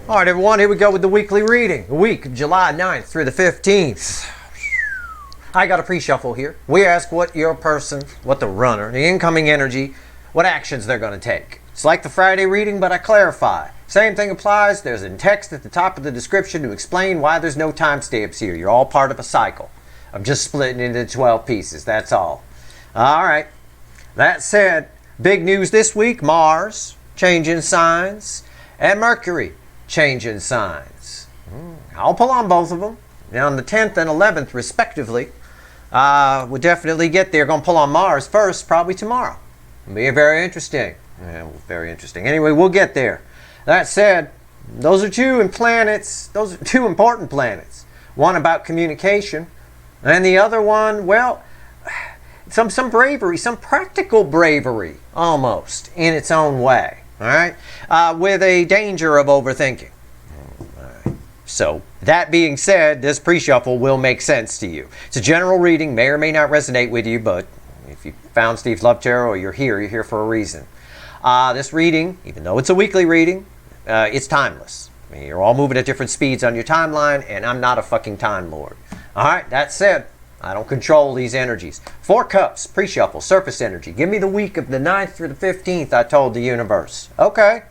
All right, everyone, here we go with the weekly reading. The week of July 9th through the 15th. I got a pre-shuffle here. We ask what your person, what the runner, the incoming energy, what actions they're going to take. It's like the Friday reading, but I clarify. Same thing applies. There's a text at the top of the description to explain why there's no timestamps here. You're all part of a cycle. I'm just splitting it into 12 pieces. That's all. All right. That said, big news this week, Mars changing signs and Mercury changing signs. I'll pull on both of them. Now on the 10th and 11th, respectively. We'll definitely get there. Going to pull on Mars first, probably tomorrow. It'll be very interesting. Yeah, very interesting. Anyway, we'll get there. That said, those are two important planets. One about communication, and the other one, well, some bravery, some practical bravery, almost, in its own way. All right? With a danger of overthinking. So, that being said, this pre-shuffle will make sense to you. It's a general reading, may or may not resonate with you, but if you found Steve's Love Tarot or you're here for a reason. This reading, even though it's a weekly reading, it's timeless. I mean, you're all moving at different speeds on your timeline, and I'm not a fucking time lord. All right, that said, I don't control these energies. 4 cups, pre-shuffle, surface energy. Give me the week of the 9th through the 15th, I told the universe. Okay.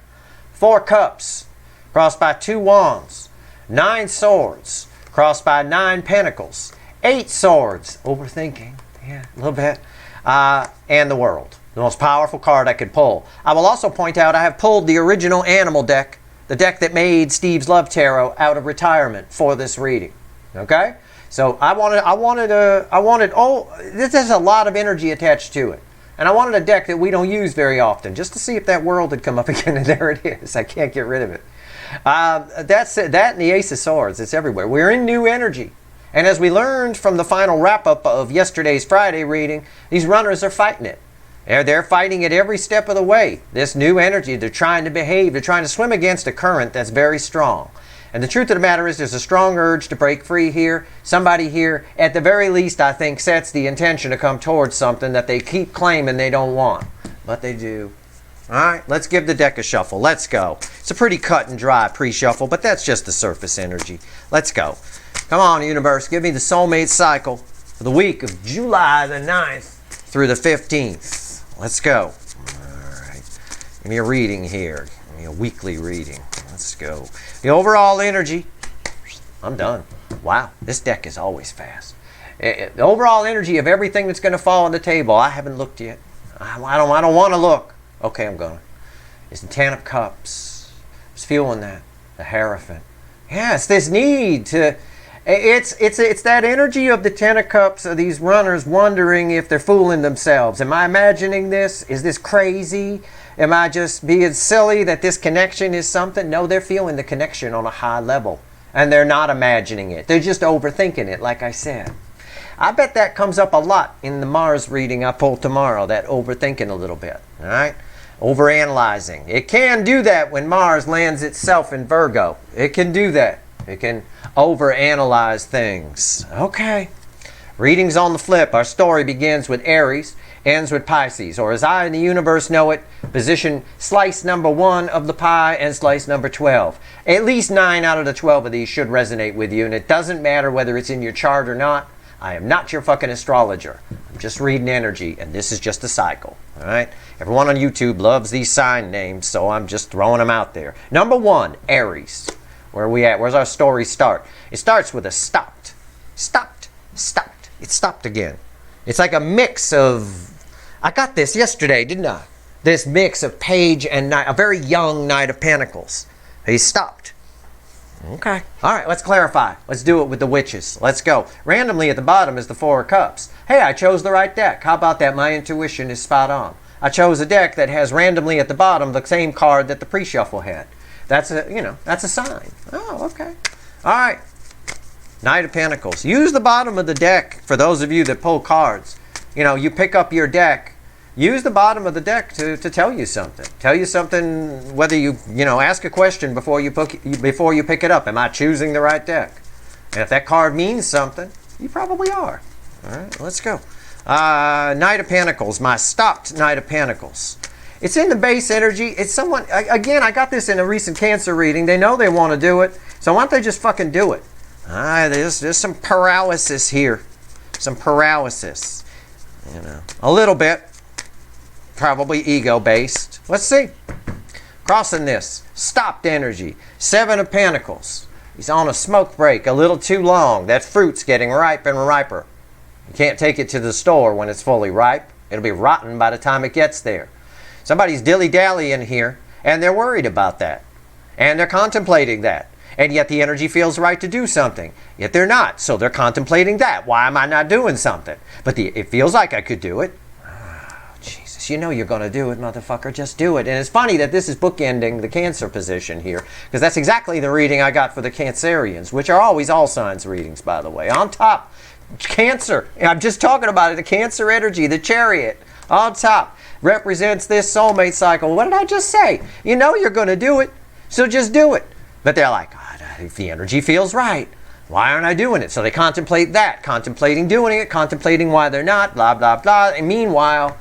4 cups, crossed by 2 wands. 9 swords, crossed by 9 pentacles. 8 swords, overthinking, yeah, a little bit. And the world, the most powerful card I could pull. I will also point out I have pulled the original animal deck, the deck that made Steve's Love Tarot out of retirement for this reading. Okay? So this has a lot of energy attached to it. And I wanted a deck that we don't use very often, just to see if that world had come up again, and there it is. I can't get rid of it. That's it. That and the Ace of Swords, it's everywhere. We're in new energy. And as we learned from the final wrap-up of yesterday's Friday reading, these runners are fighting it. They're fighting it every step of the way. This new energy, they're trying to behave. They're trying to swim against a current that's very strong. And the truth of the matter is there's a strong urge to break free here. Somebody here, at the very least, I think, sets the intention to come towards something that they keep claiming they don't want. But they do. All right, let's give the deck a shuffle. Let's go. It's a pretty cut and dry pre-shuffle, but that's just the surface energy. Let's go. Come on, universe. Give me the soulmate cycle for the week of July the 9th through the 15th. Let's go. All right. Give me a reading here. Give me a weekly reading. Let's go. The overall energy. I'm done. Wow, this deck is always fast. The overall energy of everything that's going to fall on the table. I haven't looked yet. I don't want to look. Okay, I'm going. It's the 10 of Cups. I was feeling that. The Hierophant. Yes, this need to... It's that energy of the 10 of Cups of these runners wondering if they're fooling themselves. Am I imagining this? Is this crazy? Am I just being silly that this connection is something? No, they're feeling the connection on a high level. And they're not imagining it. They're just overthinking it, like I said. I bet that comes up a lot in the Mars reading I pull tomorrow, that overthinking a little bit. All right? Overanalyzing. It can do that when Mars lands itself in Virgo. It can do that. It can overanalyze things. Okay. Readings on the flip. Our story begins with Aries, ends with Pisces, or as I in the universe know it, position slice number 1 of the pie and slice number 12. At least 9 out of the 12 of these should resonate with you, and it doesn't matter whether it's in your chart or not. I am not your fucking astrologer. I'm just reading energy, and this is just a cycle. All right? Everyone on YouTube loves these sign names, so I'm just throwing them out there. Number 1, Aries. Where are we at? Where's our story start? It starts with a stopped. Stopped. Stopped. It stopped again. It's like a mix of... I got this yesterday, didn't I? This mix of Page and Knight, a very young Knight of Pentacles. He stopped. Okay. All right, let's clarify. Let's do it with the witches. Let's go. Randomly at the bottom is the 4 of Cups. Hey, I chose the right deck. How about that? My intuition is spot on. I chose a deck that has randomly at the bottom the same card that the pre-shuffle had. That's a sign. Oh, okay. All right. Knight of Pentacles. Use the bottom of the deck for those of you that pull cards. You pick up your deck. Use the bottom of the deck to tell you something. Tell you something, whether you ask a question before you pick it up. Am I choosing the right deck? And if that card means something, you probably are. All right, let's go. Knight of Pentacles, my stopped Knight of Pentacles. It's in the base energy. It's someone, again, I got this in a recent Cancer reading. They know they want to do it. So why don't they just fucking do it? There's some paralysis here. Some paralysis. You know, a little bit. Probably ego-based. Let's see. Crossing this. Stopped energy. 7 of Pentacles. He's on a smoke break a little too long. That fruit's getting ripe and riper. You can't take it to the store when it's fully ripe. It'll be rotten by the time it gets there. Somebody's dilly-dallying here, and they're worried about that. And they're contemplating that. And yet the energy feels right to do something. Yet they're not. So they're contemplating that. Why am I not doing something? But it feels like I could do it. Jesus, you know you're going to do it, motherfucker. Just do it. And it's funny that this is bookending the Cancer position here, because that's exactly the reading I got for the Cancerians, which are always all signs readings, by the way. On top, Cancer. I'm just talking about it. The Cancer energy, the Chariot, on top, represents this soulmate cycle. What did I just say? You know you're going to do it, so just do it. But they're like, if the energy feels right, why aren't I doing it? So they contemplate that, contemplating doing it, contemplating why they're not, blah, blah, blah. And meanwhile,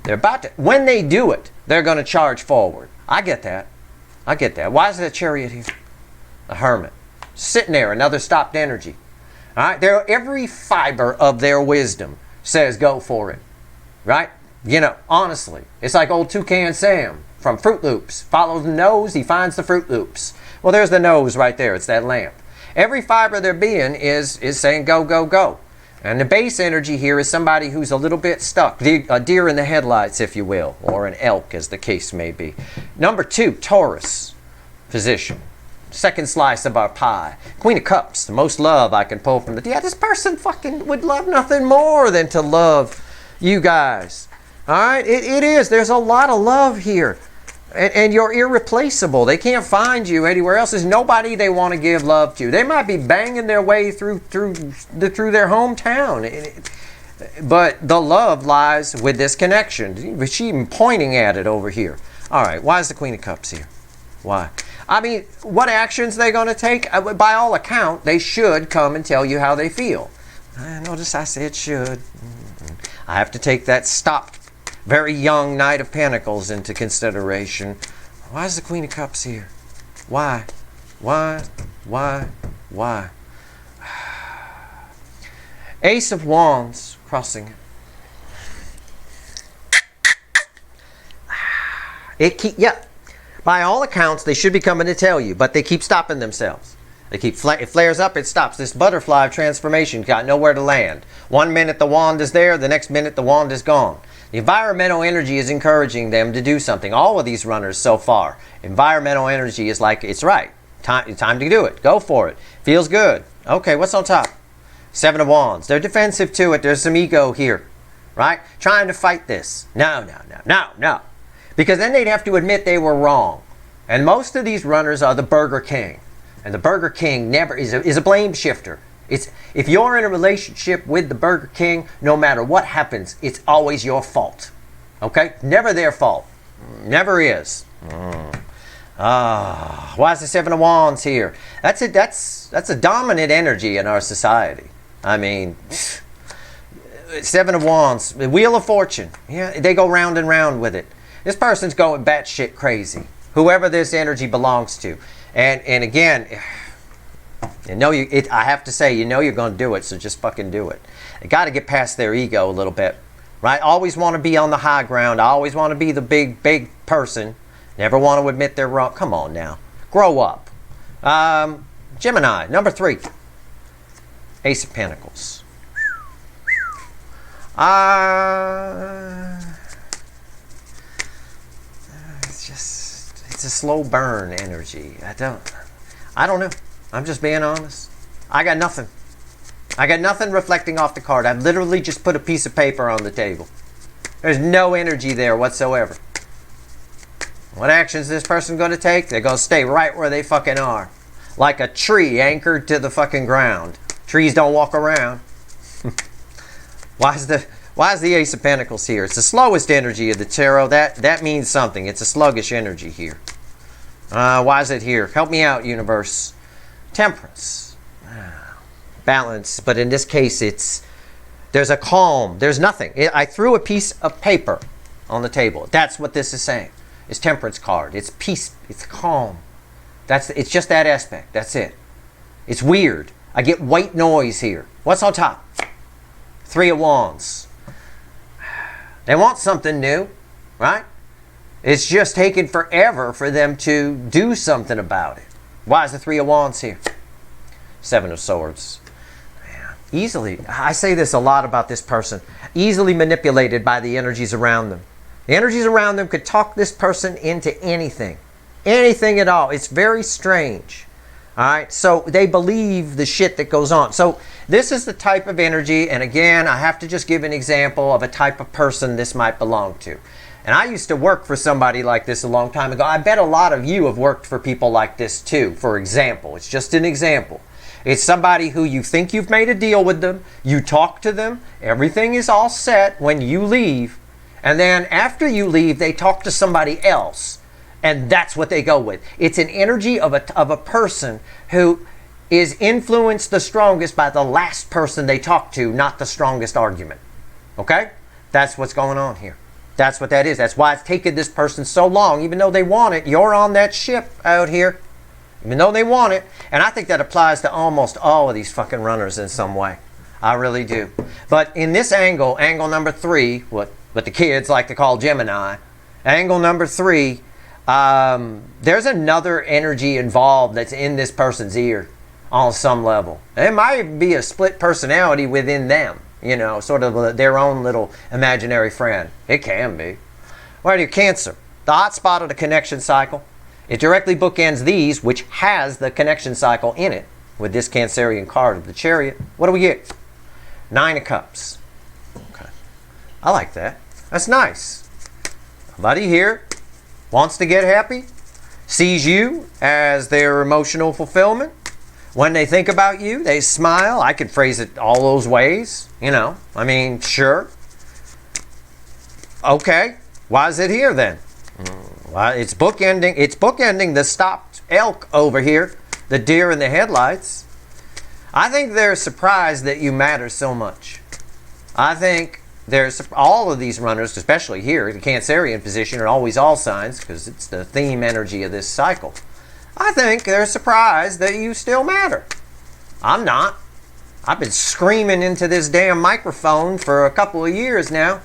they're about to, when they do it, they're going to charge forward. I get that. I get that. Why is the Chariot here? The Hermit. Sitting there, another stopped energy. All right? Every fiber of their wisdom says go for it. Right? You know, honestly. It's like old Toucan Sam from Fruit Loops. Follow the nose, he finds the Fruit Loops. Well, there's the nose right there. It's that lamp. Every fiber of their being is saying go, go, go. And the base energy here is somebody who's a little bit stuck. A deer in the headlights, if you will. Or an elk, as the case may be. Number 2, Taurus position. Second slice of our pie. Queen of Cups, the most love I can pull from the... Yeah, this person fucking would love nothing more than to love you guys. All right? It is. There's a lot of love here. And you're irreplaceable. They can't find you anywhere else. There's nobody they want to give love to. They might be banging their way through their hometown. But the love lies with this connection. She's even pointing at it over here. All right, why is the Queen of Cups here? Why? I mean, what actions are they going to take? By all account, they should come and tell you how they feel. Notice I said should. I have to take that stopped very young Knight of Pentacles into consideration. Why is the Queen of Cups here? Why? Why? Why? Why? Ace of Wands crossing it. Yeah. By all accounts, they should be coming to tell you, but they keep stopping themselves. They keep it flares up, it stops. This butterfly of transformation got nowhere to land. 1 minute the wand is there, the next minute the wand is gone. The environmental energy is encouraging them to do something. All of these runners so far, environmental energy is like, it's right. Time to do it. Go for it. Feels good. Okay, what's on top? 7 of Wands. They're defensive to it. There's some ego here. Right? Trying to fight this. No. Because then they'd have to admit they were wrong. And most of these runners are the Burger King. And the Burger King never is a blame shifter. If you're in a relationship with the Burger King, no matter what happens, it's always your fault. Okay? Never their fault. Never is. Why is the 7 of Wands here? That's a dominant energy in our society. I mean, 7 of Wands, the Wheel of Fortune. Yeah, they go round and round with it. This person's going batshit crazy. Whoever this energy belongs to. And again, I have to say, you know you're going to do it, so just fucking do it. You got to get past their ego a little bit, right? Always want to be on the high ground. I always want to be the big person. Never want to admit they're wrong. Come on now. Grow up. Gemini, number 3. Ace of Pentacles. It's a slow burn energy. I don't know. I'm just being honest. I got nothing. I got nothing reflecting off the card. I've literally just put a piece of paper on the table. There's no energy there whatsoever. What actions is this person going to take? They're going to stay right where they fucking are. Like a tree anchored to the fucking ground. Trees don't walk around. Why is the Ace of Pentacles here? It's the slowest energy of the tarot. That means something. It's a sluggish energy here. Why is it here? Help me out, universe. Temperance. Balance. But in this case, there's a calm. There's nothing. I threw a piece of paper on the table. That's what this is saying. It's Temperance card. It's peace. It's calm. It's just that aspect. That's it. It's weird. I get white noise here. What's on top? Three of Wands. They want something new, right? It's just taken forever for them to do something about it. Why is the Three of Wands here? Seven of Swords. Easily, I say this a lot about this person, easily manipulated by the energies around them. The energies around them could talk this person into anything. Anything at all. It's very strange. All right, so they believe the shit that goes on. So this is the type of energy, and again, I have to just give an example of a type of person this might belong to. And I used to work for somebody like this a long time ago. I bet a lot of you have worked for people like this too, for example. It's just an example. It's somebody who you think you've made a deal with them, you talk to them, everything is all set when you leave, and then after you leave, they talk to somebody else, and that's what they go with. It's an energy of a person who is influenced the strongest by the last person they talk to, not the strongest argument. Okay? That's what's going on here. That's what that is. That's why it's taken this person so long, even though they want it. You're on that ship out here. Even though they want it. And I think that applies to almost all of these fucking runners in some way. I really do. But in this angle, angle number 3, what the kids like to call Gemini, angle number 3, there's another energy involved that's in this person's ear on some level. It might be a split personality within them. You know, sort of their own little imaginary friend. It can be. What are you, Cancer? The hot spot of the connection cycle. It directly bookends these, which has the connection cycle in it, with this Cancerian card of the Chariot. What do we get? 9 of Cups. Okay. I like that. That's nice. Somebody here wants to get happy, sees you as their emotional fulfillment. When they think about you, they smile. I could phrase it all those ways. You know, I mean, sure. Okay. Why is it here then? Well, it's bookending the stopped elk over here, the deer in the headlights. I think they're surprised that you matter so much. I think there's all of these runners, especially here, the Cancerian position, are always all signs because it's the theme energy of this cycle. I think they're surprised that you still matter. I'm not. I've been screaming into this damn microphone for a couple of years now,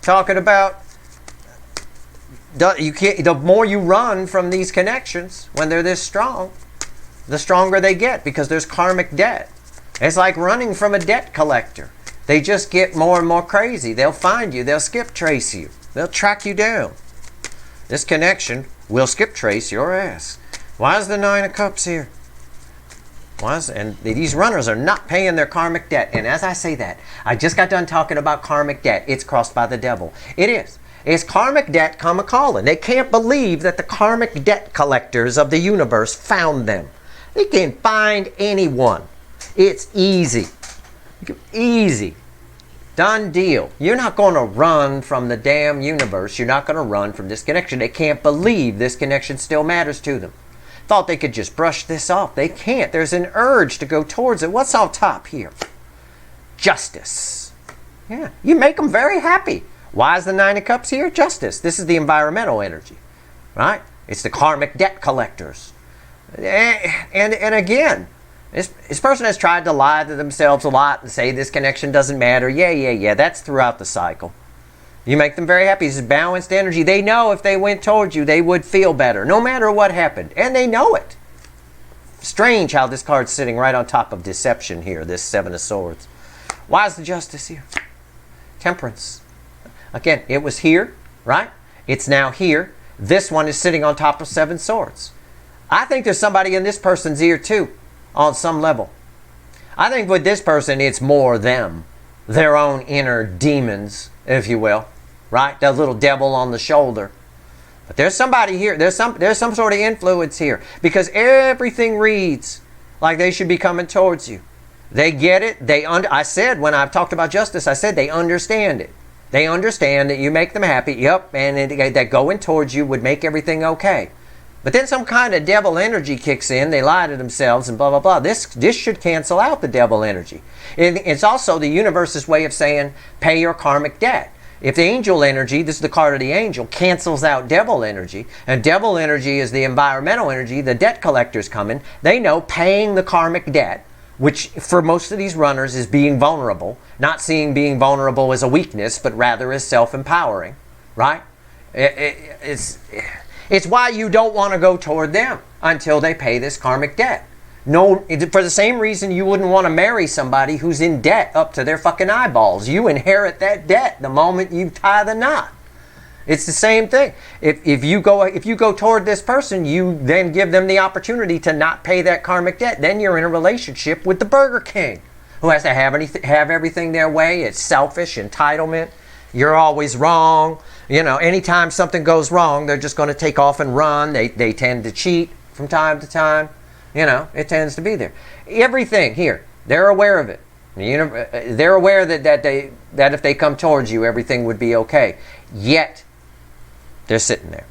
talking about the more you run from these connections when they're this strong, the stronger they get because there's karmic debt. It's like running from a debt collector. They just get more and more crazy. They'll find you. They'll skip trace you. They'll track you down. This connection will skip trace your ass. Why is the 9 of Cups here? And these runners are not paying their karmic debt. And as I say that, I just got done talking about karmic debt. It's crossed by the devil. It is. It's karmic debt come a-calling. They can't believe that the karmic debt collectors of the universe found them. They can find anyone. It's easy. Easy. Done deal. You're not going to run from the damn universe. You're not going to run from this connection. They can't believe this connection still matters to them. Thought they could just brush this off. They can't. There's an urge to go towards it. What's on top here? Justice. Yeah. You make them very happy. Why is the 9 of Cups here? Justice. This is the environmental energy, right? It's the karmic debt collectors. And again, this person has tried to lie to themselves a lot and say this connection doesn't matter. Yeah. That's throughout the cycle. You make them very happy. This is balanced energy. They know if they went towards you, they would feel better, no matter what happened. And they know it. Strange how this card's sitting right on top of deception here, this 7 of Swords. Why is the Justice here? Temperance. Again, it was here, right? It's now here. This one is sitting on top of 7 swords. I think there's somebody in this person's ear too, on some level. I think with this person, it's more them. Their own inner demons, if you will. Right? That little devil on the shoulder. But there's somebody here. There's some sort of influence here. Because everything reads like they should be coming towards you. They get it. I said when I've talked about justice, I said they understand it. They understand that you make them happy, yep, and that going towards you would make everything okay. But then some kind of devil energy kicks in, they lie to themselves and blah, blah, blah. This should cancel out the devil energy. It's also the universe's way of saying, pay your karmic debt. If the angel energy, this is the card of the angel, cancels out devil energy, and devil energy is the environmental energy, the debt collectors come in, they know paying the karmic debt, which for most of these runners is being vulnerable, not seeing being vulnerable as a weakness, but rather as self-empowering, right? It's why you don't want to go toward them until they pay this karmic debt. No, for the same reason you wouldn't want to marry somebody who's in debt up to their fucking eyeballs. You inherit that debt the moment you tie the knot. It's the same thing. If you go toward this person, you then give them the opportunity to not pay that karmic debt. Then you're in a relationship with the Burger King, who has to have everything their way. It's selfish, entitlement. You're always wrong. You know, anytime something goes wrong, they're just going to take off and run. They tend to cheat from time to time. You know, it tends to be there. Everything here, they're aware of it. They're aware that if they come towards you, everything would be okay. Yet, they're sitting there.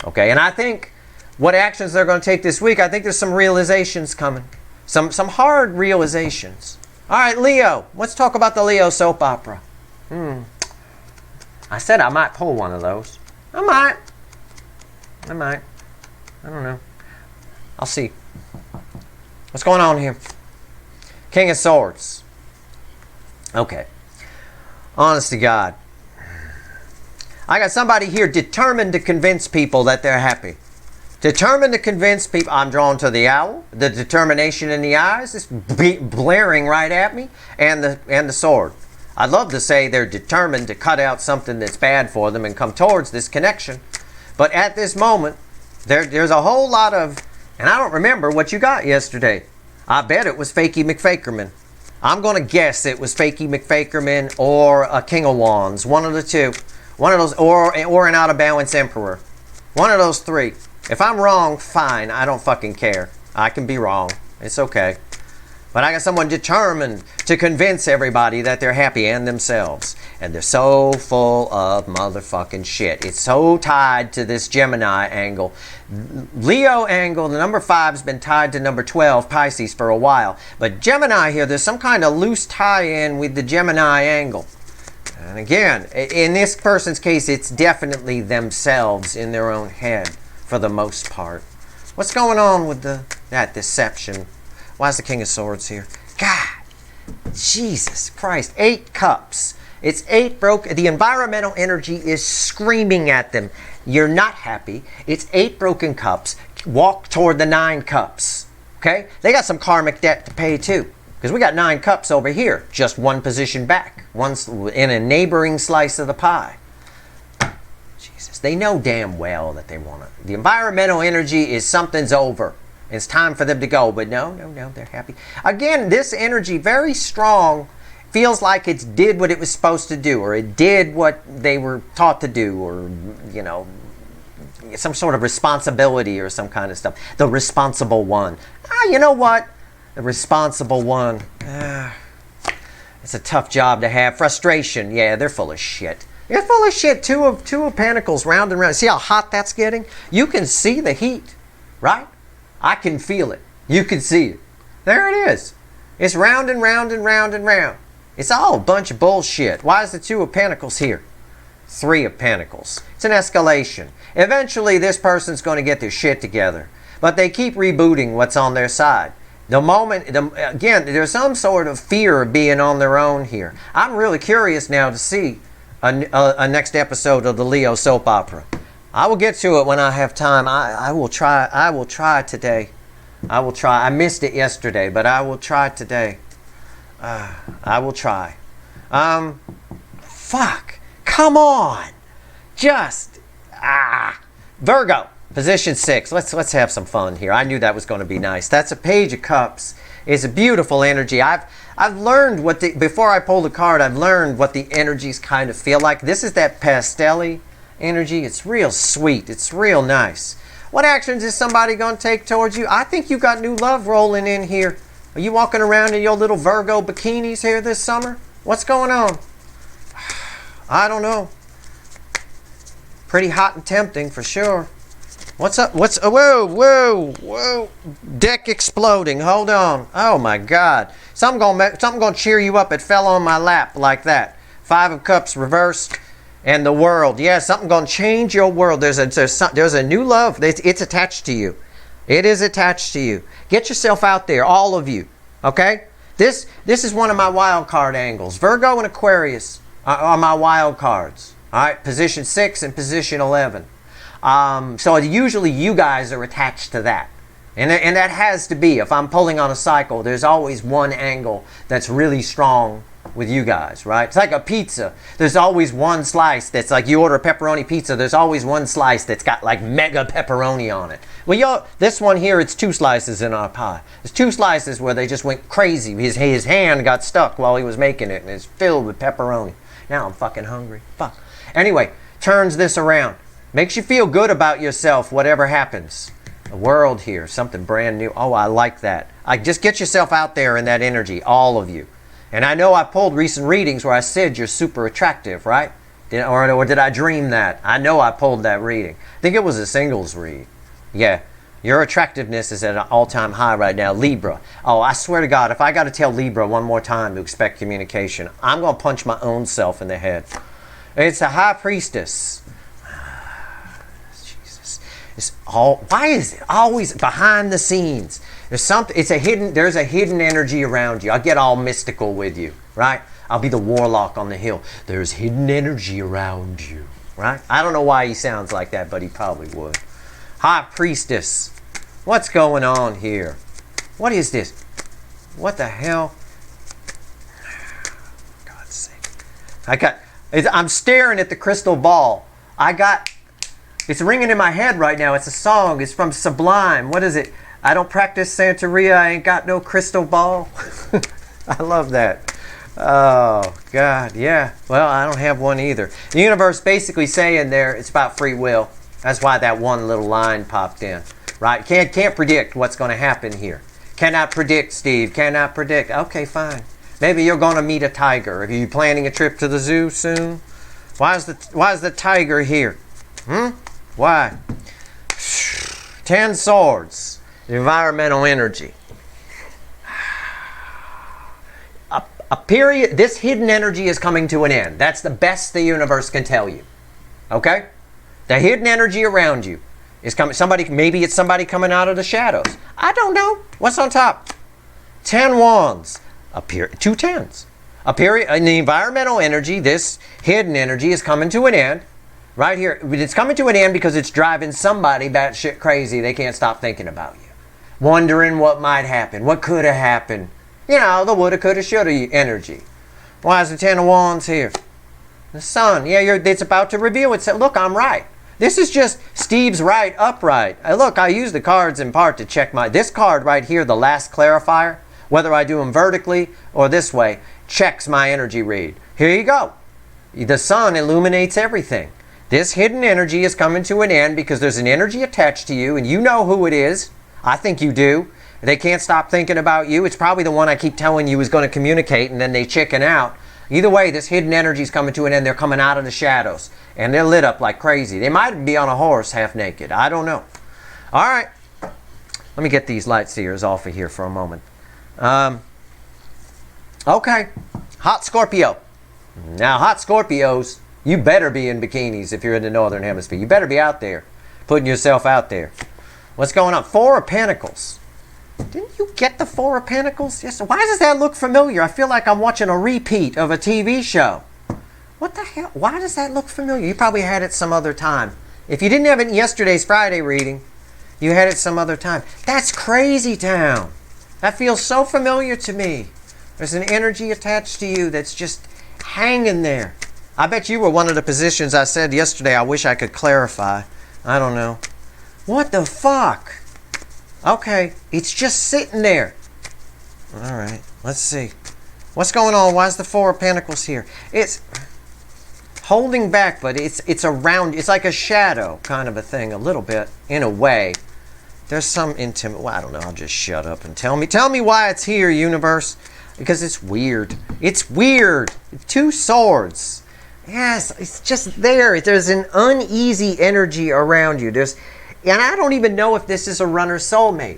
Okay, and I think what actions they're going to take this week, I think there's some realizations coming. Some hard realizations. All right, Leo. Let's talk about the Leo soap opera. I said I might pull one of those. I might. I don't know. I'll see. What's going on here? King of Swords. Okay. Honest to God. I got somebody here determined to convince people that they're happy. Determined to convince people. I'm drawn to the owl. The determination in the eyes is blaring right at me. And the sword. I'd love to say they're determined to cut out something that's bad for them and come towards this connection. But at this moment, there's a whole lot of... And I don't remember what you got yesterday. I bet it was Fakey McFakerman. I'm going to guess it was Fakey McFakerman or a King of Wands. One of the two. One of those, or an out of balance Emperor. One of those three. If I'm wrong, fine. I don't fucking care. I can be wrong. It's okay. But I got someone determined to convince everybody that they're happy and themselves. And they're so full of motherfucking shit. It's so tied to this Gemini angle. Leo angle, the number 5 has been tied to number 12, Pisces, for a while. But Gemini here, there's some kind of loose tie-in with the Gemini angle. And again, in this person's case, it's definitely themselves in their own head for the most part. What's going on with that deception? Why is the King of Swords here? God, Jesus Christ, 8 cups. It's 8 broken. The environmental energy is screaming at them. You're not happy. It's 8 broken cups. Walk toward the 9 cups. Okay? They got some karmic debt to pay too. Because we got 9 cups over here. Just one position back. One's in a neighboring slice of the pie. Jesus. They know damn well that they want to. The environmental energy is something's over. It's time for them to go, but no, they're happy. Again, this energy, very strong, feels like it did what it was supposed to do, or it did what they were taught to do, or, you know, some sort of responsibility or some kind of stuff. The responsible one. You know what? The responsible one. It's a tough job to have. Frustration. Yeah, they're full of shit. They're full of shit. Two of Pentacles, round and round. See how hot that's getting? You can see the heat, right? I can feel it. You can see it. There it is. It's round and round and round and round. It's all a bunch of bullshit. Why is the 2 of Pentacles here? 3 of Pentacles. It's an escalation. Eventually, this person's going to get their shit together. But they keep rebooting what's on their side. Again, there's some sort of fear of being on their own here. I'm really curious now to see a next episode of the Leo soap opera. I will get to it when I have time. I will try today. I will try. I missed it yesterday, but I will try today. I will try. Fuck. Come on. Just. Virgo. Position 6. Let's have some fun here. I knew that was going to be nice. That's a Page of Cups. It's a beautiful energy. I've learned before I pull the card, I've learned what the energies kind of feel like. This is that pastel-y energy. It's real sweet. It's real nice. What actions is somebody going to take towards you? I think you got new love rolling in here. Are you walking around in your little Virgo bikinis here this summer? What's going on? I don't know. Pretty hot and tempting for sure. What's up? Whoa. Deck exploding. Hold on. Oh my God. Something gonna cheer you up. It fell on my lap like that. 5 of Cups reversed. And the world, yeah, something going to change your world. There's a new love. It's attached to you. It is attached to you. Get yourself out there, all of you. Okay? This is one of my wild card angles. Virgo and Aquarius are my wild cards. All right, position 6 and position 11. So usually you guys are attached to that. And that has to be. If I'm pulling on a cycle, there's always one angle that's really strong with you guys, right? It's like a pizza. There's always one slice that's like, you order a pepperoni pizza, there's always one slice that's got like mega pepperoni on it. Well, this one here, it's 2 slices in our pie. There's 2 slices where they just went crazy. His hand got stuck while he was making it, and it's filled with pepperoni. Now I'm fucking hungry. Fuck. Anyway, turns this around. Makes you feel good about yourself, whatever happens. The world here, something brand new. Oh, I like that. Just get yourself out there in that energy, all of you. And I know I pulled recent readings where I said you're super attractive, right? Or did I dream that? I know I pulled that reading. I think it was a singles read. Yeah, your attractiveness is at an all-time high right now. Libra. Oh, I swear to God, if I got to tell Libra one more time to expect communication, I'm going to punch my own self in the head. It's the High Priestess. Why is it always behind the scenes? There's a hidden energy around you. I'll get all mystical with you, right? I'll be the warlock on the hill. There's hidden energy around you, right? I don't know why he sounds like that, but he probably would. High Priestess. What's going on here? What is this? What the hell? God's sake. I'm staring at the crystal ball. It's ringing in my head right now. It's a song. It's from Sublime. What is it? I don't practice Santeria. I ain't got no crystal ball. I love that. Oh, God, yeah. Well, I don't have one either. The universe basically saying there it's about free will. That's why that one little line popped in, right? Can't predict what's going to happen here. Cannot predict, Steve. Cannot predict. Okay, fine. Maybe you're going to meet a tiger. Are you planning a trip to the zoo soon? Why is the tiger here? Why? 10 swords. The environmental energy. A period. This hidden energy is coming to an end. That's the best the universe can tell you. Okay? The hidden energy around you is coming. Maybe it's somebody coming out of the shadows. I don't know. What's on top? 10 wands. 2 tens. A period. In the environmental energy, this hidden energy is coming to an end. Right here. It's coming to an end because it's driving somebody batshit crazy. They can't stop thinking about you. Wondering what might happen. What could have happened. You know, the woulda, coulda, shoulda energy. Why is the 10 of wands here? The sun. Yeah, it's about to reveal itself. Look, I'm right. This is just Steve's right, upright. Look, I use the cards in part to check this card right here, the last clarifier, whether I do them vertically or this way, checks my energy read. Here you go. The sun illuminates everything. This hidden energy is coming to an end because there's an energy attached to you, and you know who it is. I think you do. They can't stop thinking about you. It's probably the one I keep telling you is going to communicate, and then they chicken out. Either way, this hidden energy is coming to an end. They're coming out of the shadows, and they're lit up like crazy. They might be on a horse half naked. I don't know. All right. Let me get these light seers off of here for a moment. Okay. Hot Scorpio. Now, hot Scorpios, you better be in bikinis if you're in the Northern Hemisphere. You better be out there, putting yourself out there. What's going on? 4 of Pentacles. Didn't you get the 4 of Pentacles? Yes. Why does that look familiar? I feel like I'm watching a repeat of a TV show. What the hell? Why does that look familiar? You probably had it some other time. If you didn't have it in yesterday's Friday reading, you had it some other time. That's crazy town. That feels so familiar to me. There's an energy attached to you that's just hanging there. I bet you were one of the positions I said yesterday I wish I could clarify. I don't know. What the fuck? Okay, it's just sitting there. All right, let's see. What's going on? Why is the 4 of Pentacles here? It's holding back, but it's around. It's like a shadow kind of a thing, a little bit, in a way. There's some intimate. Well, I don't know. I'll just shut up and tell me why it's here, universe. Because it's weird. It's weird. 2 swords. Yes, it's just there. There's an uneasy energy around you. And I don't even know if this is a runner soulmate.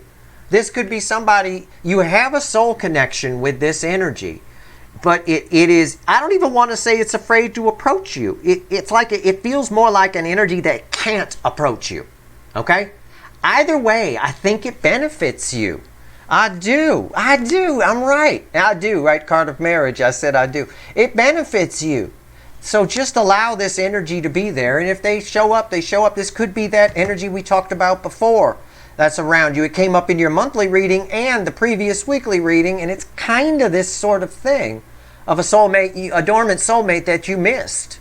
This could be somebody, you have a soul connection with this energy. but it is, I don't even want to say it's afraid to approach you. It's like, it feels more like an energy that can't approach you. Okay? Either way, I think it benefits you. I do. I'm right. I do, right? Card of marriage. I said I do. It benefits you. So just allow this energy to be there. And if they show up, they show up. This could be that energy we talked about before that's around you. It came up in your monthly reading and the previous weekly reading. And it's kind of this sort of thing of a soulmate, a dormant soulmate that you missed.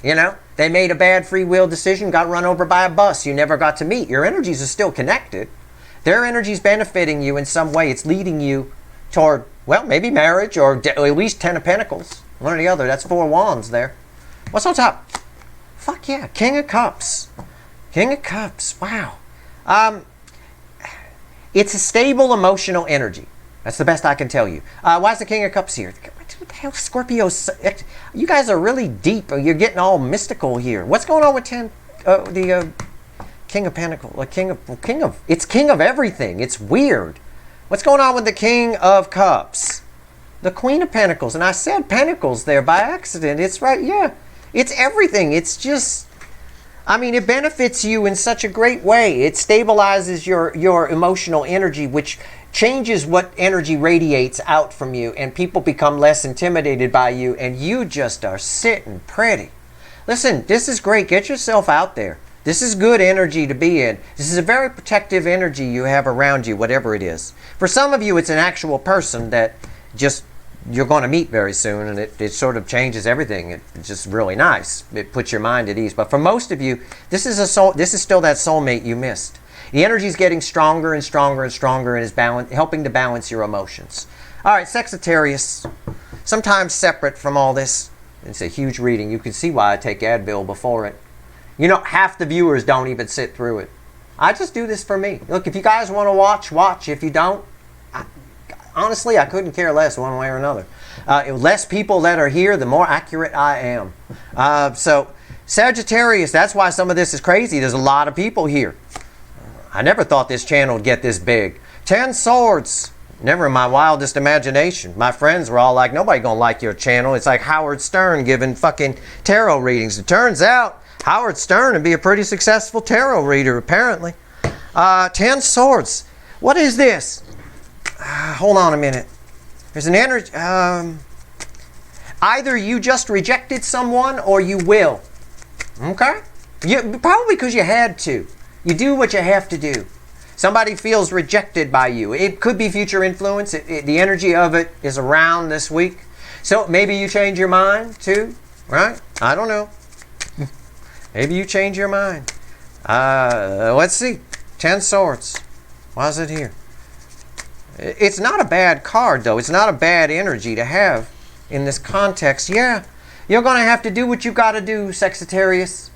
You know, they made a bad free will decision, got run over by a bus. You never got to meet. Your energies are still connected. Their energy's benefiting you in some way. It's leading you toward, well, maybe marriage or at least 10 of Pentacles. One or the other. That's 4 wands there. What's on top? Fuck yeah. King of Cups. King of Cups. Wow. It's a stable emotional energy. That's the best I can tell you. Why is the King of Cups here? What the hell, Scorpio? You guys are really deep. You're getting all mystical here. What's going on with the King of Pentacles? It's King of everything. It's weird. What's going on with the King of Cups? The Queen of Pentacles. And I said Pentacles there by accident. It's right, yeah. It's everything. It's just, I mean, it benefits you in such a great way. It stabilizes your emotional energy, which changes what energy radiates out from you, and people become less intimidated by you, and you just are sitting pretty. Listen, this is great. Get yourself out there. This is good energy to be in. This is a very protective energy you have around you, whatever it is. For some of you, it's an actual person that just you're going to meet very soon, and it sort of changes everything. It's just really nice. It puts your mind at ease. But for most of you, this is still that soulmate you missed. The energy is getting stronger and stronger and stronger, and is helping to balance your emotions. All right, Sagittarius. Sometimes separate from all this. It's a huge reading. You can see why I take Advil before it. You know, half the viewers don't even sit through it. I just do this for me. Look, if you guys want to watch. If you don't, honestly, I couldn't care less one way or another. Less people that are here, the more accurate I am. So, Sagittarius, that's why some of this is crazy. There's a lot of people here. I never thought this channel would get this big. 10 Swords. Never in my wildest imagination. My friends were all like, nobody gonna like your channel. It's like Howard Stern giving fucking tarot readings. It turns out Howard Stern would be a pretty successful tarot reader, apparently. 10 Swords. What is this? Hold on a minute. There's an energy. Either you just rejected someone or you will. Okay? Probably because you had to. You do what you have to do. Somebody feels rejected by you. It could be future influence. The energy of it is around this week. So maybe you change your mind too, right? I don't know. Maybe you change your mind. Let's see. 10 Swords. Why is it here? It's not a bad card, though. It's not a bad energy to have in this context. Yeah, you're going to have to do what you got to do, Sagittarius.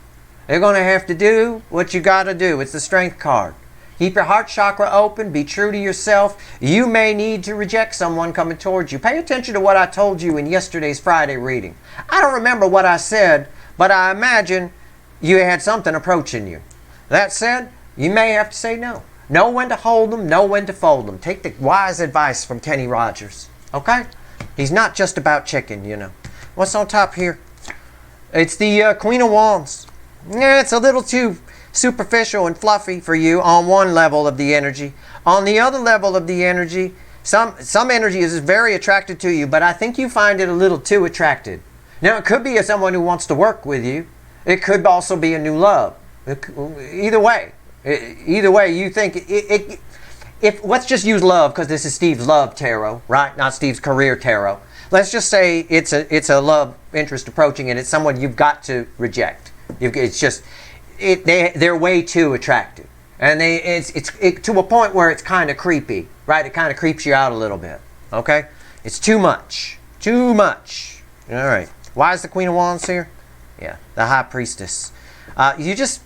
You're going to have to do what you got to do. It's the Strength card. Keep your heart chakra open. Be true to yourself. You may need to reject someone coming towards you. Pay attention to what I told you in yesterday's Friday reading. I don't remember what I said, but I imagine you had something approaching you. That said, you may have to say no. Know when to hold them, know when to fold them. Take the wise advice from Kenny Rogers. Okay? He's not just about chicken, you know. What's on top here? It's the Queen of Wands. Yeah, it's a little too superficial and fluffy for you on one level of the energy. On the other level of the energy, some energy is very attracted to you, but I think you find it a little too attracted. Now, it could be someone who wants to work with you. It could also be a new love. Either way, you think let's just use love because this is Steve's love tarot, right? Not Steve's career tarot. Let's just say it's a love interest approaching, and it's someone you've got to reject. It's just they're way too attractive, and it's to a point where it's kind of creepy, right? It kind of creeps you out a little bit. Okay, it's too much. All right. Why is the Queen of Wands here? Yeah, the High Priestess. You just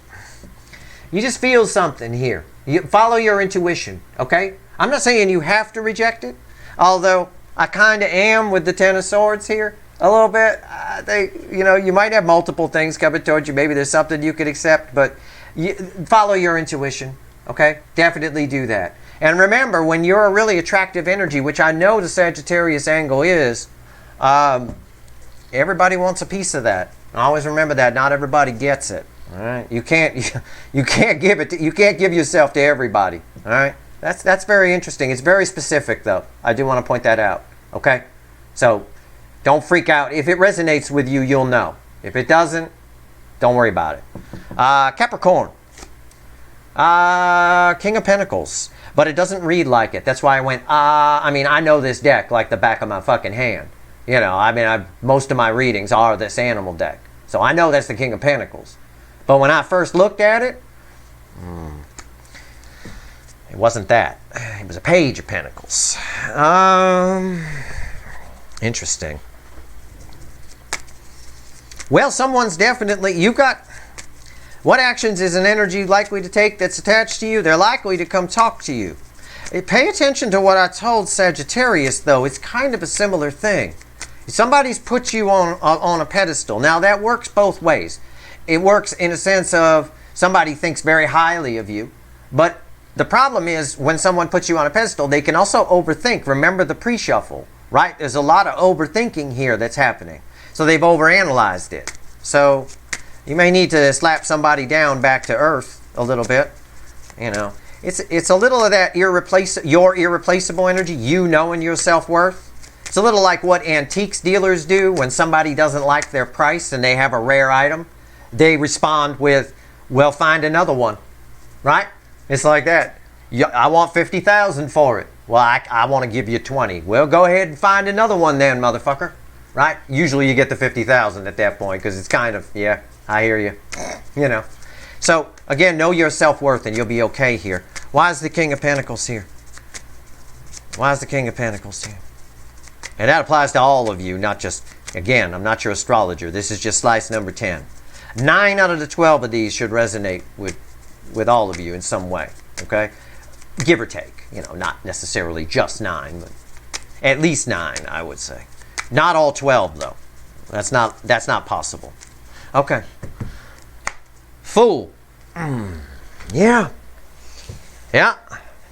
feel something here. You follow your intuition, okay? I'm not saying you have to reject it, although I kind of am with the Ten of Swords here a little bit. You might have multiple things coming towards you. Maybe there's something you could accept, but follow your intuition, okay? Definitely do that. And remember, when you're a really attractive energy, which I know the Sagittarius angle is, Everybody wants a piece of that. Always remember that. Not everybody gets it. All right. You can't give it. You can't give yourself to everybody. All right. That's very interesting. It's very specific, though. I do want to point that out. Okay. So don't freak out. If it resonates with you, you'll know. If it doesn't, don't worry about it. Capricorn. King of Pentacles. But it doesn't read like it. That's why I went, I mean, I know this deck like the back of my fucking hand. You know, I mean, most of my readings are this animal deck. So I know that's the King of Pentacles. But when I first looked at it, it wasn't that. It was a Page of Pentacles. Interesting. Well, someone's definitely, you've got, what actions is an energy likely to take that's attached to you? They're likely to come talk to you. Pay attention to what I told Sagittarius, though. It's kind of a similar thing. Somebody's put you on a pedestal. Now, that works both ways. It works in a sense of somebody thinks very highly of you. But the problem is when someone puts you on a pedestal, they can also overthink. Remember the pre-shuffle, right? There's a lot of overthinking here that's happening. So they've overanalyzed it. So you may need to slap somebody down back to earth a little bit. You know, it's a little of that your irreplaceable energy, you knowing your self-worth. It's a little like what antiques dealers do when somebody doesn't like their price and they have a rare item. They respond with, well, find another one, right? It's like that. I want 50,000 for it. Well, I want to give you 20. Well, go ahead and find another one then, motherfucker. Right? Usually you get the 50,000 at that point because it's kind of, yeah, I hear you. You know. So, again, know your self-worth and you'll be okay here. Why is the King of Pentacles here? Why is the King of Pentacles here? And that applies to all of you, not just, again, I'm not your astrologer. This is just slice number 10. 9 out of the 12 of these should resonate with all of you in some way, okay? Give or take. You know, not necessarily just 9, but at least 9, I would say. Not all 12, though. That's not possible. Okay. Fool. Yeah. Yeah.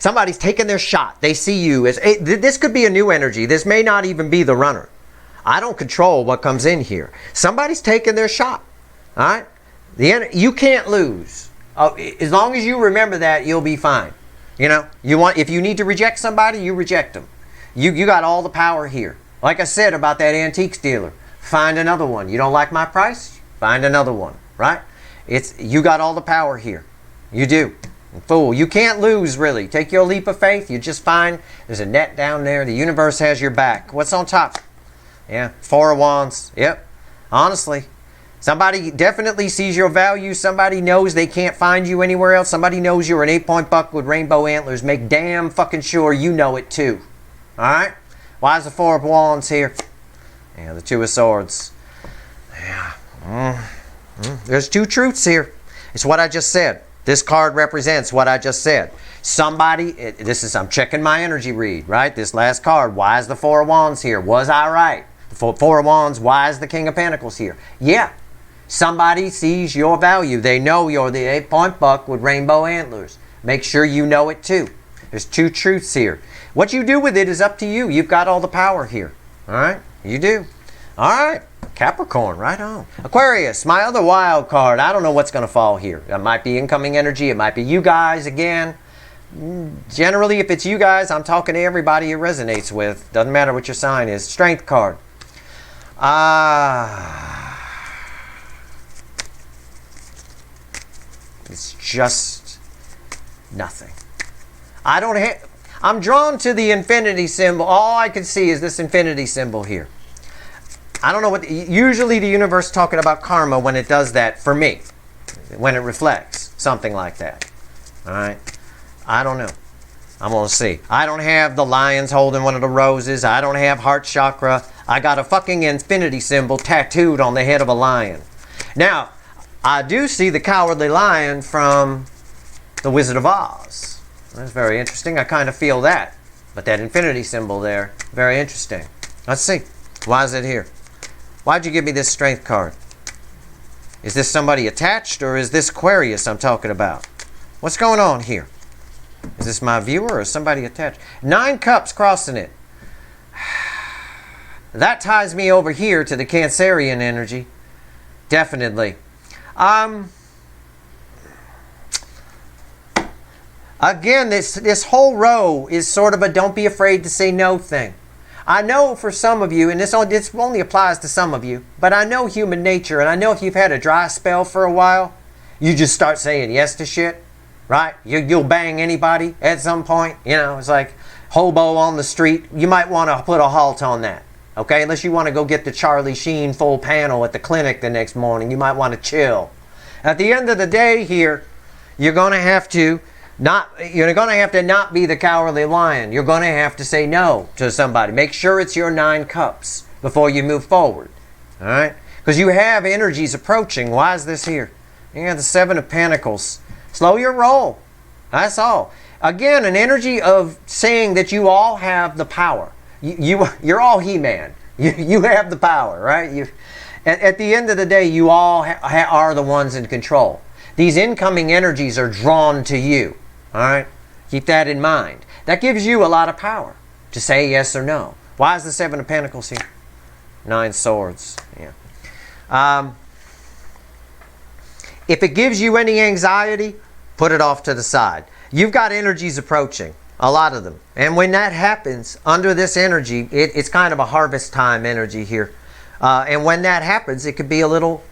Somebody's taking their shot. They see you as... This could be a new energy. This may not even be the runner. I don't control what comes in here. Somebody's taking their shot. All right? You can't lose. As long as you remember that, you'll be fine. You know? If you need to reject somebody, you reject them. You got all the power here. Like I said about that antiques dealer. Find another one. You don't like my price? Find another one. Right? You got all the power here. You do. Fool, you can't lose, really. Take your leap of faith. You just find there's a net down there. The universe has your back. What's on top? Yeah, 4 of Wands. Yep. Honestly, somebody definitely sees your value. Somebody knows they can't find you anywhere else. Somebody knows you're an 8-point buck with rainbow antlers. Make damn fucking sure you know it too. All right? Why is the 4 of Wands here? Yeah, the 2 of Swords. Yeah. There's 2 truths here. It's what I just said. This card represents what I just said. Somebody, I'm checking my energy read, right? This last card, why is the 4 of Wands here? Was I right? The 4 of Wands, why is the King of Pentacles here? Yeah. Somebody sees your value. They know you're the 8-point buck with rainbow antlers. Make sure you know it too. There's 2 truths here. What you do with it is up to you. You've got all the power here. All right? You do. All right. Capricorn, right on. Aquarius, my other wild card. I don't know what's going to fall here. It might be incoming energy. It might be you guys again. Generally, if it's you guys, I'm talking to everybody it resonates with. Doesn't matter what your sign is. Strength card. It's just nothing. I'm drawn to the infinity symbol. All I can see is this infinity symbol here. I don't know what... Usually the universe is talking about karma when it does that for me. When it reflects. Something like that. Alright? I don't know. I'm going to see. I don't have the lions holding one of the roses. I don't have heart chakra. I got a fucking infinity symbol tattooed on the head of a lion. Now, I do see the cowardly lion from the Wizard of Oz. That's very interesting. I kind of feel that. But that infinity symbol there, very interesting. Let's see. Why is it here? Why'd you give me this strength card? Is this somebody attached or is this Aquarius I'm talking about? What's going on here? Is this my viewer or somebody attached? 9 cups crossing it. that ties me over here to the Cancerian energy. Definitely. Again, this whole row is sort of a don't be afraid to say no thing. I know for some of you, and this only applies to some of you, but I know human nature, and I know if you've had a dry spell for a while, you just start saying yes to shit, right? You'll bang anybody at some point. You know, it's like hobo on the street. You might want to put a halt on that, okay? Unless you want to go get the Charlie Sheen full panel at the clinic the next morning, you might want to chill. At the end of the day here, you're going to have to not be the cowardly lion. You're going to have to say no to somebody. Make sure it's your 9 cups before you move forward. All right? Because you have energies approaching. Why is this here? You got the 7 of Pentacles. Slow your roll. That's all. Again, an energy of saying that you all have the power. You're all He-Man. You have the power, right? At the end of the day, you all are the ones in control. These incoming energies are drawn to you. All right? Keep that in mind. That gives you a lot of power to say yes or no. Why is the 7 of Pentacles here? 9 swords. Yeah. If it gives you any anxiety, put it off to the side. You've got energies approaching, a lot of them. And when that happens, under this energy, it's kind of a harvest time energy here. And when that happens, it can be a little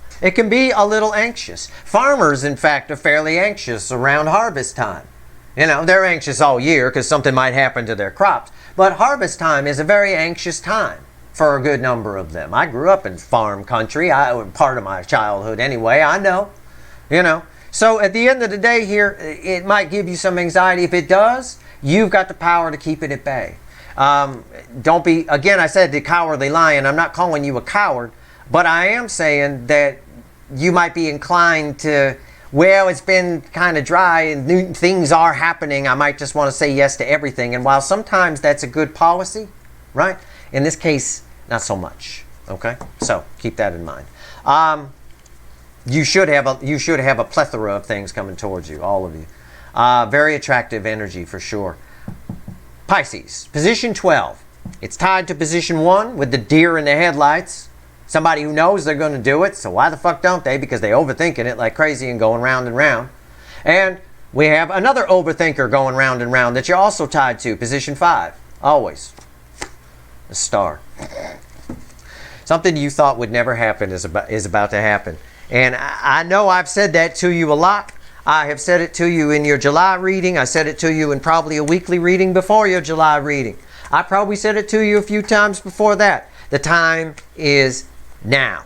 anxious. Farmers, in fact, are fairly anxious around harvest time. You know, they're anxious all year because something might happen to their crops. But harvest time is a very anxious time for a good number of them. I grew up in farm country. Part of my childhood anyway. I know. You know. So at the end of the day here, it might give you some anxiety. If it does, you've got the power to keep it at bay. Don't be, again, I said the cowardly lion. I'm not calling you a coward, but I am saying that you might be inclined to, well, it's been kind of dry and new things are happening. I might just want to say yes to everything. And while sometimes that's a good policy, right? In this case, not so much. Okay? So keep that in mind. You should have a plethora of things coming towards you, all of you. Very attractive energy for sure. Pisces, position 12. It's tied to position 1 with the deer in the headlights. Somebody who knows they're going to do it, so why the fuck don't they? Because they're overthinking it like crazy and going round and round. And we have another overthinker going round and round that you're also tied to, position 5. Always. The star. Something you thought would never happen is about to happen. And I know I've said that to you a lot. I have said it to you in your July reading. I said it to you in probably a weekly reading before your July reading. I probably said it to you a few times before that. The time is now.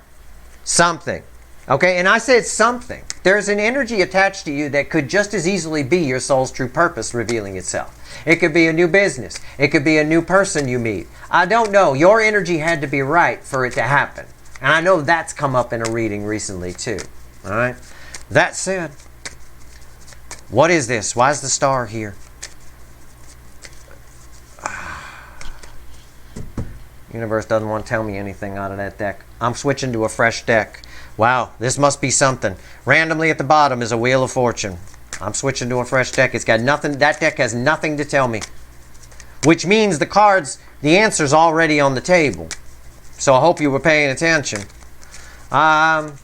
Something. Okay? And I said something. There's an energy attached to you that could just as easily be your soul's true purpose revealing itself. It could be a new business. It could be a new person you meet. I don't know. Your energy had to be right for it to happen. And I know that's come up in a reading recently too. All right? That said, what is this? Why is the star here? Universe doesn't want to tell me anything out of that deck. I'm switching to a fresh deck. Wow, this must be something. Randomly at the bottom is a Wheel of Fortune. I'm switching to a fresh deck. It's got nothing. That deck has nothing to tell me. Which means the cards, the answer's already on the table. So I hope you were paying attention. The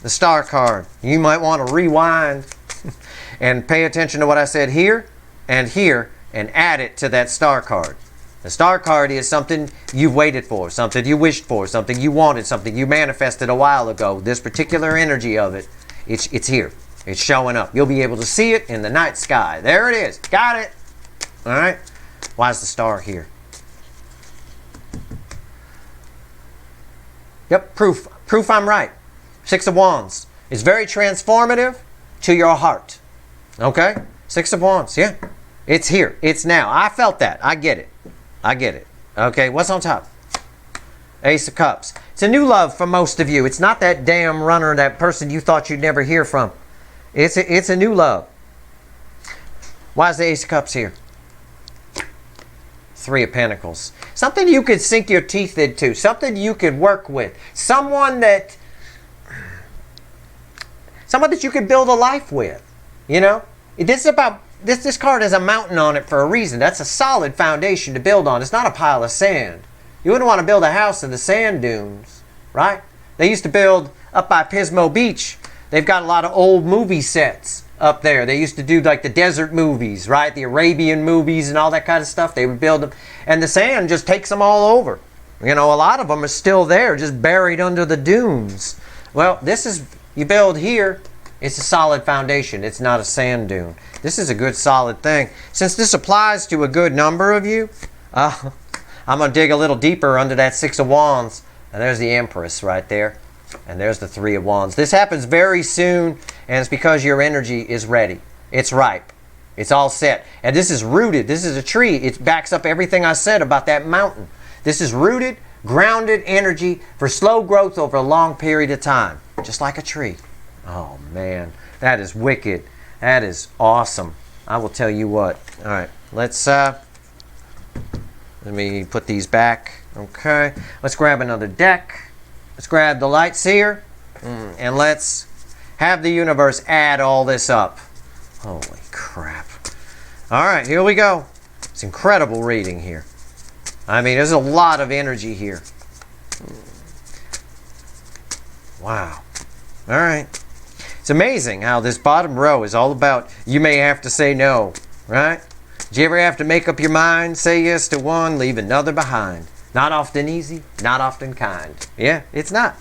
star card. You might want to rewind and pay attention to what I said here and add it to that star card. The star card is something you've waited for, something you wished for, something you wanted, something you manifested a while ago. This particular energy of it, it's here. It's showing up. You'll be able to see it in the night sky. There it is. Got it. All right. Why is the star here? Yep, proof. Proof I'm right. 6 of Wands. It's very transformative to your heart. Okay? 6 of Wands, yeah. It's here. It's now. I felt that. I get it. I get it. Okay, what's on top? Ace of Cups. It's a new love for most of you. It's not that damn runner, that person you thought you'd never hear from. It's a new love. Why is the Ace of Cups here? 3 of Pentacles. Something you could sink your teeth into. Something you could work with. Someone that you could build a life with. You know? This card has a mountain on it for a reason. That's a solid foundation to build on. It's not a pile of sand. You wouldn't want to build a house in the sand dunes, right? They used to build up by Pismo Beach. They've got a lot of old movie sets up there. They used to do like the desert movies, right? The Arabian movies and all that kind of stuff. They would build them, and the sand just takes them all over. You know, a lot of them are still there, just buried under the dunes. Well, this is, you build here, it's a solid foundation. It's not a sand dune. This is a good solid thing. Since this applies to a good number of you, I'm going to dig a little deeper under that 6 of Wands. And there's the Empress right there. And there's the 3 of Wands. This happens very soon, and it's because your energy is ready. It's ripe. It's all set. And this is rooted. This is a tree. It backs up everything I said about that mountain. This is rooted, grounded energy for slow growth over a long period of time. Just like a tree. Oh, man. That is wicked. That is awesome. I will tell you what. All right. Let me put these back. Okay. Let's grab another deck. Let's grab the Light Seer. And let's have the universe add all this up. Holy crap. All right. Here we go. It's incredible reading here. I mean, there's a lot of energy here. Wow. All right. It's amazing how this bottom row is all about you may have to say no, right? Did you ever have to make up your mind, say yes to one, leave another behind? Not often easy, not often kind. Yeah, it's not.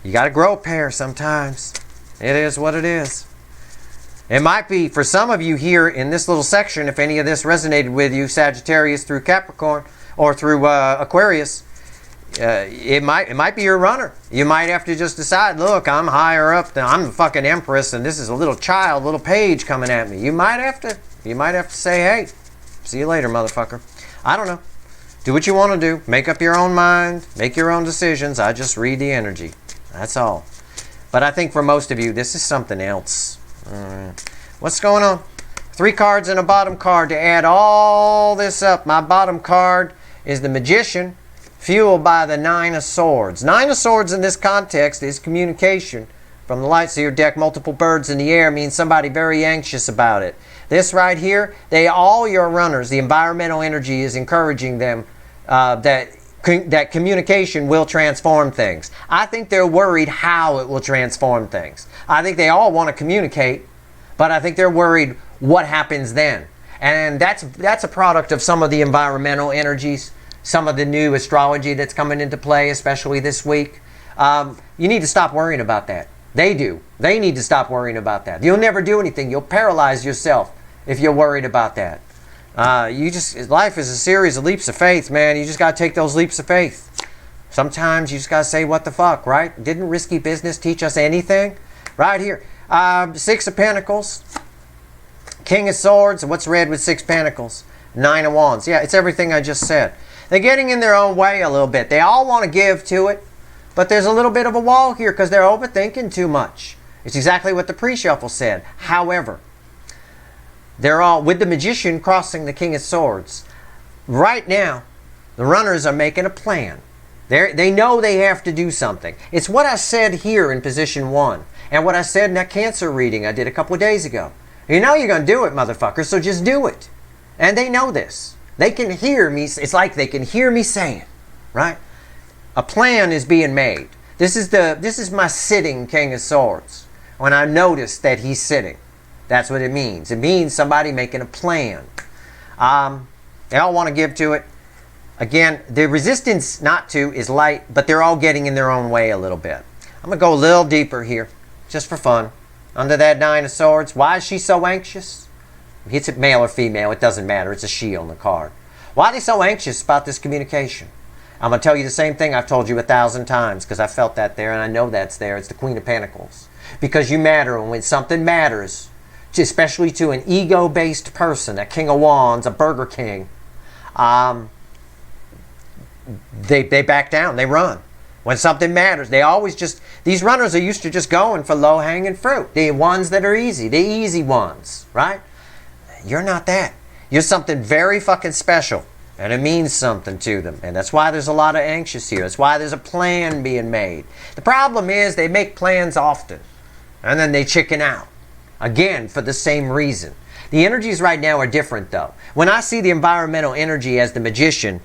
You got to grow a pair sometimes. It is what it is. It might be, for some of you here in this little section, if any of this resonated with you, Sagittarius through Capricorn, or through Aquarius, it might be your runner. You might have to just decide, look, I'm higher up than I'm the fucking Empress, and this is a little child, little page coming at me. You might have to say, hey, see you later, motherfucker. I don't know. Do what you want to do. Make up your own mind. Make your own decisions. I just read the energy. That's all. But I think for most of you, this is something else. What's going on? 3 cards and a bottom card to add all this up. My bottom card is the Magician, fueled by the 9 of Swords. 9 of Swords in this context is communication. From the Light Seer deck, multiple birds in the air means somebody very anxious about it. This right here, all your runners, the environmental energy is encouraging them that communication will transform things. I think they're worried how it will transform things. I think they all want to communicate, but I think they're worried what happens then. And that's a product of some of the environmental energies, some of the new astrology that's coming into play, especially this week. You need to stop worrying about that. They do. They need to stop worrying about that. You'll never do anything. You'll paralyze yourself if you're worried about that. Life is a series of leaps of faith, man. You just got to take those leaps of faith. Sometimes you just got to say, what the fuck, right? Didn't risky business teach us anything? Right here. 6 of Pentacles. King of Swords. What's red with 6 Pentacles? 9 of Wands. Yeah, it's everything I just said. They're getting in their own way a little bit. They all want to give to it. But there's a little bit of a wall here because they're overthinking too much. It's exactly what the pre-shuffle said. However, they're all, with the Magician crossing the King of Swords, right now, the runners are making a plan. They know they have to do something. It's what I said here in position 1. And what I said in that Cancer reading I did a couple of days ago. You know you're going to do it, motherfucker, so just do it. And they know this. They can hear me. It's like they can hear me saying, right? A plan is being made. This is my sitting King of Swords. When I notice that he's sitting. That's what it means. It means somebody making a plan. They all want to give to it. Again, the resistance not to is light, but they're all getting in their own way a little bit. I'm going to go a little deeper here, just for fun. Under that 9 of Swords, why is she so anxious? It's a male or female, it doesn't matter. It's a she on the card. Why are they so anxious about this communication? I'm going to tell you the same thing I've told you 1,000 times because I felt that there and I know that's there. It's the Queen of Pentacles. Because you matter, and when something matters, especially to an ego-based person, a King of Wands, a Burger King, they back down, they run. When something matters, they always just, these runners are used to just going for low-hanging fruit. The ones that are easy, the easy ones, right? You're not that. You're something very fucking special. And it means something to them. And that's why there's a lot of anxious here. That's why there's a plan being made. The problem is they make plans often. And then they chicken out. Again, for the same reason. The energies right now are different though. When I see the environmental energy as the magician,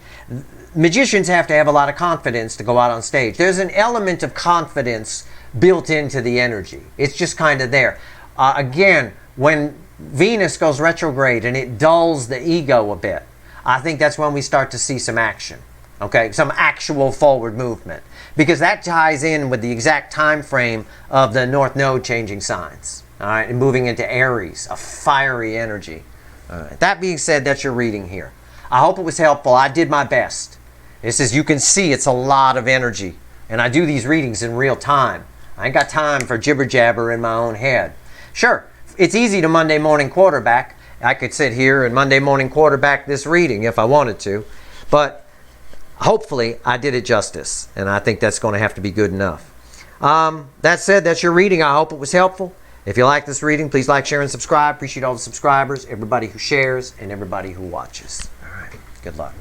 magicians have to have a lot of confidence to go out on stage. There's an element of confidence built into the energy. It's just kind of there. Again, when Venus goes retrograde and it dulls the ego a bit, I think that's when we start to see some action. Okay, some actual forward movement, because that ties in with the exact time frame of the North Node changing signs. All right, and moving into Aries, a fiery energy. All right. That being said, that's your reading here. I hope it was helpful. I did my best. This is, you can see, it's a lot of energy, and I do these readings in real time. I ain't got time for jibber jabber in my own head. Sure, it's easy to Monday morning quarterback. I could sit here and Monday morning quarterback this reading if I wanted to, but hopefully I did it justice, and I think that's going to have to be good enough. That said, that's your reading. I hope it was helpful. If you like this reading, please like, share, and subscribe. Appreciate all the subscribers, everybody who shares, and everybody who watches. All right, good luck.